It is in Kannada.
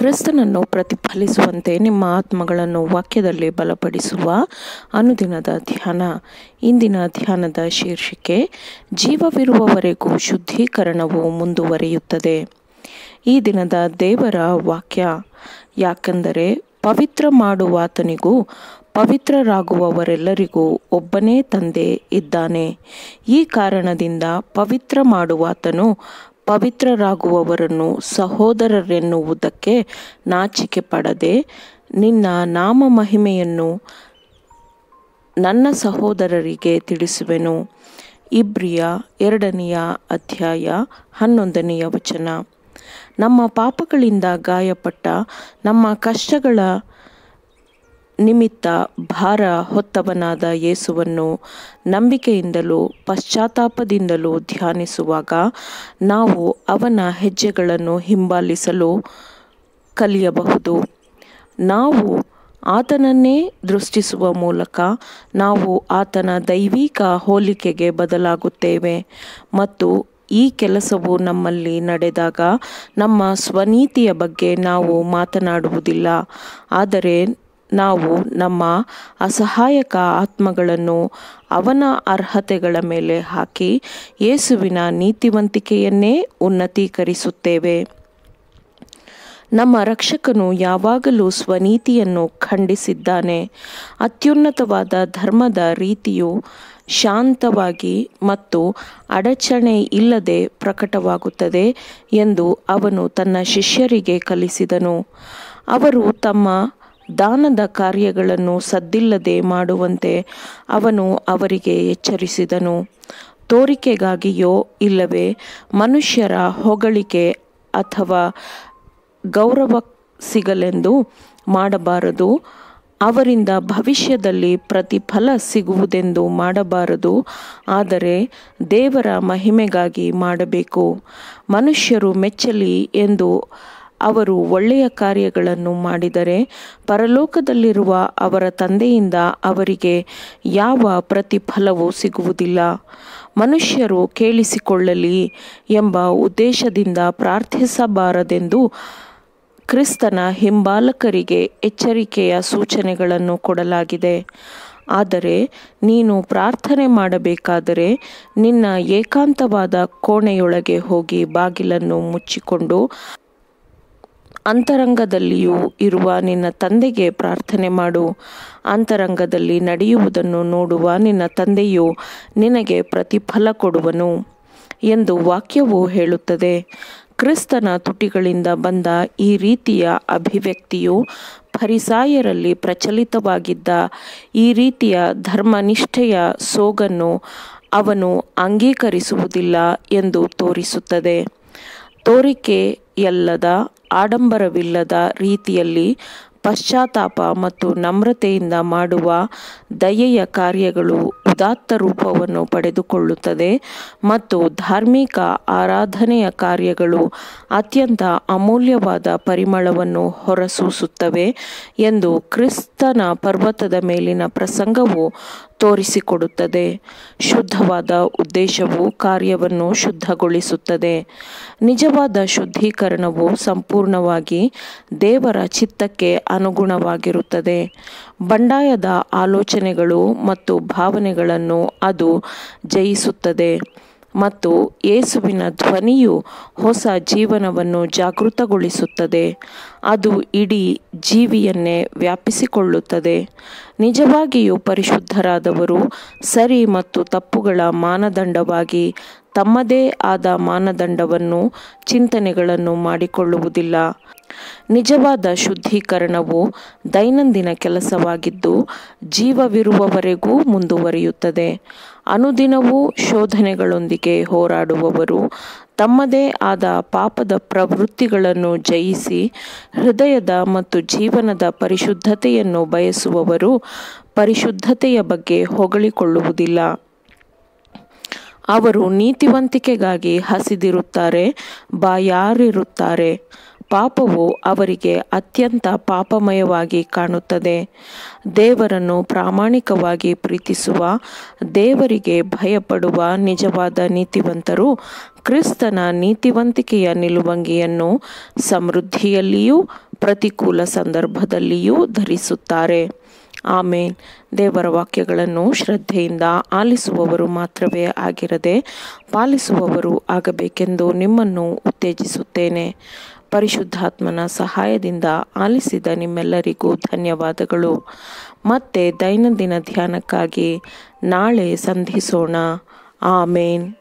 ಕ್ರಿಸ್ತನನ್ನು ಪ್ರತಿಫಲಿಸುವಂತೆ ನಿಮ್ಮ ಆತ್ಮಗಳನ್ನು ವಾಕ್ಯದಲ್ಲಿ ಬಲಪಡಿಸುವ ಅನುದಿನದ ಧ್ಯಾನ. ಇಂದಿನ ಧ್ಯಾನದ ಶೀರ್ಷಿಕೆ, ಜೀವವಿರುವವರೆಗೂ ಶುದ್ಧೀಕರಣವು ಮುಂದುವರಿಯುತ್ತದೆ. ಈ ದಿನದ ದೇವರ ವಾಕ್ಯ, ಯಾಕೆಂದರೆ ಪವಿತ್ರ ಮಾಡುವಾತನಿಗೂ ಪವಿತ್ರರಾಗುವವರೆಲ್ಲರಿಗೂ ಒಬ್ಬನೇ ತಂದೆ ಇದ್ದಾನೆ. ಈ ಕಾರಣದಿಂದ ಪವಿತ್ರ ಮಾಡುವಾತನು ಪವಿತ್ರರಾಗುವವರನ್ನು ಸಹೋದರರೆನ್ನುವುದಕ್ಕೆ ನಾಚಿಕೆ ಪಡದೆ, ನಿನ್ನ ನಾಮ ಮಹಿಮೆಯನ್ನು ನನ್ನ ಸಹೋದರರಿಗೆ ತಿಳಿಸುವೆನು. ಇಬ್ರಿಯ 2ನೇ ಅಧ್ಯಾಯ 11ನೇ ವಚನ. ನಮ್ಮ ಪಾಪಗಳಿಂದ ಗಾಯಪಟ್ಟ, ನಮ್ಮ ಕಷ್ಟಗಳ ನಿಮಿತ್ತ ಭಾರ ಹೊತ್ತವನಾದ ಯೇಸುವನ್ನು ನಂಬಿಕೆಯಿಂದಲೂ ಪಶ್ಚಾತ್ತಾಪದಿಂದಲೂ ಧ್ಯಾನಿಸುವಾಗ ನಾವು ಅವನ ಹೆಜ್ಜೆಗಳನ್ನು ಹಿಂಬಾಲಿಸಲು ಕಲಿಯಬಹುದು. ನಾವು ಆತನನ್ನೇ ದೃಷ್ಟಿಸುವ ಮೂಲಕ ನಾವು ಆತನ ದೈವಿಕ ಹೋಲಿಕೆಗೆ ಬದಲಾಗುತ್ತೇವೆ ಮತ್ತು ಈ ಕೆಲಸವು ನಮ್ಮಲ್ಲಿ ನಡೆದಾಗ ನಮ್ಮ ಸ್ವನೀತಿಯ ಬಗ್ಗೆ ನಾವು ಮಾತನಾಡುವುದಿಲ್ಲ, ಆದರೆ ನಾವು ನಮ್ಮ ಅಸಹಾಯಕ ಆತ್ಮಗಳನ್ನು ಅವನ ಅರ್ಹತೆಗಳ ಮೇಲೆ ಹಾಕಿ ಯೇಸುವಿನ ನೀತಿವಂತಿಕೆಯನ್ನೇ ಉನ್ನತೀಕರಿಸುತ್ತೇವೆ. ನಮ್ಮ ರಕ್ಷಕನು ಯಾವಾಗಲೂ ಸ್ವನೀತಿಯನ್ನು ಖಂಡಿಸಿದ್ದಾನೆ. ಅತ್ಯುನ್ನತವಾದ ಧರ್ಮದ ರೀತಿಯು ಶಾಂತವಾಗಿ ಮತ್ತು ಅಡಚಣೆ ಇಲ್ಲದೆ ಪ್ರಕಟವಾಗುತ್ತದೆ ಎಂದು ಅವನು ತನ್ನ ಶಿಷ್ಯರಿಗೆ ಕಲಿಸಿದನು. ಅವರು ತಮ್ಮ ದಾನದ ಕಾರ್ಯಗಳನ್ನು ಸದ್ದಿಲ್ಲದೆ ಮಾಡುವಂತೆ ಅವನು ಅವರಿಗೆ ಎಚ್ಚರಿಸಿದನು. ತೋರಿಕೆಗಾಗಿಯೋ ಇಲ್ಲವೇ ಮನುಷ್ಯರ ಹೊಗಳಿಕೆ ಅಥವಾ ಗೌರವ ಸಿಗಲೆಂದು ಮಾಡಬಾರದು. ಅವರಿಂದ ಭವಿಷ್ಯದಲ್ಲಿ ಪ್ರತಿಫಲ ಸಿಗುವುದೆಂದು ಮಾಡಬಾರದು, ಆದರೆ ದೇವರ ಮಹಿಮೆಗಾಗಿ ಮಾಡಬೇಕು. ಮನುಷ್ಯರು ಮೆಚ್ಚಲಿ ಎಂದು ಅವರು ಒಳ್ಳೆಯ ಕಾರ್ಯಗಳನ್ನು ಮಾಡಿದರೆ ಪರಲೋಕದಲ್ಲಿರುವ ಅವರ ತಂದೆಯಿಂದ ಅವರಿಗೆ ಯಾವ ಪ್ರತಿಫಲವೂ ಸಿಗುವುದಿಲ್ಲ. ಮನುಷ್ಯರು ಕೇಳಿಸಿಕೊಳ್ಳಲಿ ಎಂಬ ಉದ್ದೇಶದಿಂದ ಪ್ರಾರ್ಥಿಸಬಾರದೆಂದು ಕ್ರಿಸ್ತನ ಹಿಂಬಾಲಕರಿಗೆ ಎಚ್ಚರಿಕೆಯ ಸೂಚನೆಗಳನ್ನು ಕೊಡಲಾಗಿದೆ. ಆದರೆ ನೀನು ಪ್ರಾರ್ಥನೆ ಮಾಡಬೇಕಾದರೆ ನಿನ್ನ ಏಕಾಂತವಾದ ಕೋಣೆಯೊಳಗೆ ಹೋಗಿ ಬಾಗಿಲನ್ನು ಮುಚ್ಚಿಕೊಂಡು ಅಂತರಂಗದಲ್ಲಿಯೂ ಇರುವ ನಿನ್ನ ತಂದೆಗೆ ಪ್ರಾರ್ಥನೆ ಮಾಡು. ಅಂತರಂಗದಲ್ಲಿ ನಡೆಯುವುದನ್ನು ನೋಡುವ ನಿನ್ನ ತಂದೆಯು ನಿನಗೆ ಪ್ರತಿಫಲ ಕೊಡುವನು ಎಂದು ವಾಕ್ಯವು ಹೇಳುತ್ತದೆ. ಕ್ರಿಸ್ತನ ತುಟಿಗಳಿಂದ ಬಂದ ಈ ರೀತಿಯ ಅಭಿವ್ಯಕ್ತಿಯು ಫರಿಸಾಯರಲ್ಲಿ ಪ್ರಚಲಿತವಾಗಿದ್ದ ಈ ರೀತಿಯ ಧರ್ಮನಿಷ್ಠೆಯ ಸೋಗನ್ನು ಅವನು ಅಂಗೀಕರಿಸುವುದಿಲ್ಲ ಎಂದು ತೋರಿಸುತ್ತದೆ. ತೋರಿಕೆಯಲ್ಲದ, ಆಡಂಬರವಿಲ್ಲದ ರೀತಿಯಲ್ಲಿ ಪಶ್ಚಾತ್ತಾಪ ಮತ್ತು ನಮ್ರತೆಯಿಂದ ಮಾಡುವ ದಯೆಯ ಕಾರ್ಯಗಳು ಉದಾತ್ತ ರೂಪವನ್ನು ಪಡೆದುಕೊಳ್ಳುತ್ತದೆ ಮತ್ತು ಧಾರ್ಮಿಕ ಆರಾಧನೆಯ ಕಾರ್ಯಗಳು ಅತ್ಯಂತ ಅಮೂಲ್ಯವಾದ ಪರಿಮಳವನ್ನು ಹೊರಸೂಸುತ್ತವೆ ಎಂದು ಕ್ರಿಸ್ತನ ಪರ್ವತದ ಮೇಲಿನ ಪ್ರಸಂಗವು ತೋರಿಸಿಕೊಡುತ್ತದೆ. ಶುದ್ಧವಾದ ಉದ್ದೇಶವು ಕಾರ್ಯವನ್ನು ಶುದ್ಧಗೊಳಿಸುತ್ತದೆ. ನಿಜವಾದ ಶುದ್ಧೀಕರಣವು ಸಂಪೂರ್ಣವಾಗಿ ದೇವರ ಚಿತ್ತಕ್ಕೆ ಅನುಗುಣವಾಗಿರುತ್ತದೆ. ಬಂಡಾಯದ ಆಲೋಚನೆಗಳು ಮತ್ತು ಭಾವನೆಗಳನ್ನು ಅದು ಜಯಿಸುತ್ತದೆ ಮತ್ತು ಯೇಸುವಿನ ಧ್ವನಿಯು ಹೊಸ ಜೀವನವನ್ನು ಜಾಗೃತಗೊಳಿಸುತ್ತದೆ. ಅದು ಇಡೀ ಜೀವಿಯನ್ನೇ ವ್ಯಾಪಿಸಿಕೊಳ್ಳುತ್ತದೆ. ನಿಜವಾಗಿಯೂ ಪರಿಶುದ್ಧರಾದವರು ಸರಿ ಮತ್ತು ತಪ್ಪುಗಳ ಮಾನದಂಡವಾಗಿ ತಮ್ಮದೇ ಆದ ಮಾನದಂಡವನ್ನು, ಚಿಂತನೆಗಳನ್ನು ಮಾಡಿಕೊಳ್ಳುವುದಿಲ್ಲ. ನಿಜವಾದ ಶುದ್ಧೀಕರಣವು ದೈನಂದಿನ ಕೆಲಸವಾಗಿದ್ದು ಜೀವವಿರುವವರೆಗೂ ಮುಂದುವರಿಯುತ್ತದೆ. ಅನುದಿನವೂ ಶೋಧನೆಗಳೊಂದಿಗೆ ಹೋರಾಡುವವರು, ತಮ್ಮದೇ ಆದ ಪಾಪದ ಪ್ರವೃತ್ತಿಗಳನ್ನು ಜಯಿಸಿ ಹೃದಯದ ಮತ್ತು ಜೀವನದ ಪರಿಶುದ್ಧತೆಯನ್ನು ಬಯಸುವವರು ಪರಿಶುದ್ಧತೆಯ ಬಗ್ಗೆ ಹೊಗಳಿಕೊಳ್ಳುವುದಿಲ್ಲ. ಅವರು ನೀತಿವಂತಿಕೆಗಾಗಿ ಹಸಿದಿರುತ್ತಾರೆ, ಬಾಯಾರಿರುತ್ತಾರೆ. ಪಾಪವು ಅವರಿಗೆ ಅತ್ಯಂತ ಪಾಪಮಯವಾಗಿ ಕಾಣುತ್ತದೆ. ದೇವರನ್ನು ಪ್ರಾಮಾಣಿಕವಾಗಿ ಪ್ರೀತಿಸುವ, ದೇವರಿಗೆ ಭಯಪಡುವ ನಿಜವಾದ ನೀತಿವಂತರು ಕ್ರಿಸ್ತನ ನೀತಿವಂತಿಕೆಯ ನಿಲುವಂಗಿಯನ್ನು ಸಮೃದ್ಧಿಯಲ್ಲಿಯೂ ಪ್ರತಿಕೂಲ ಸಂದರ್ಭದಲ್ಲಿಯೂ ಧರಿಸುತ್ತಾರೆ. ಆಮೇನ್. ದೇವರ ವಾಕ್ಯಗಳನ್ನು ಶ್ರದ್ಧೆಯಿಂದ ಆಲಿಸುವವರು ಮಾತ್ರವೇ ಆಗಿರದೆ ಪಾಲಿಸುವವರು ಆಗಬೇಕೆಂದು ನಿಮ್ಮನ್ನು ಉತ್ತೇಜಿಸುತ್ತೇನೆ. ಪರಿಶುದ್ಧಾತ್ಮನ ಸಹಾಯದಿಂದ ಆಲಿಸಿದ ನಿಮ್ಮೆಲ್ಲರಿಗೂ ಧನ್ಯವಾದಗಳು. ಮತ್ತೆ ದೈನಂದಿನ ಧ್ಯಾನಕ್ಕಾಗಿ ನಾಳೆ ಸಂಧಿಸೋಣ. ಆಮೇನ್.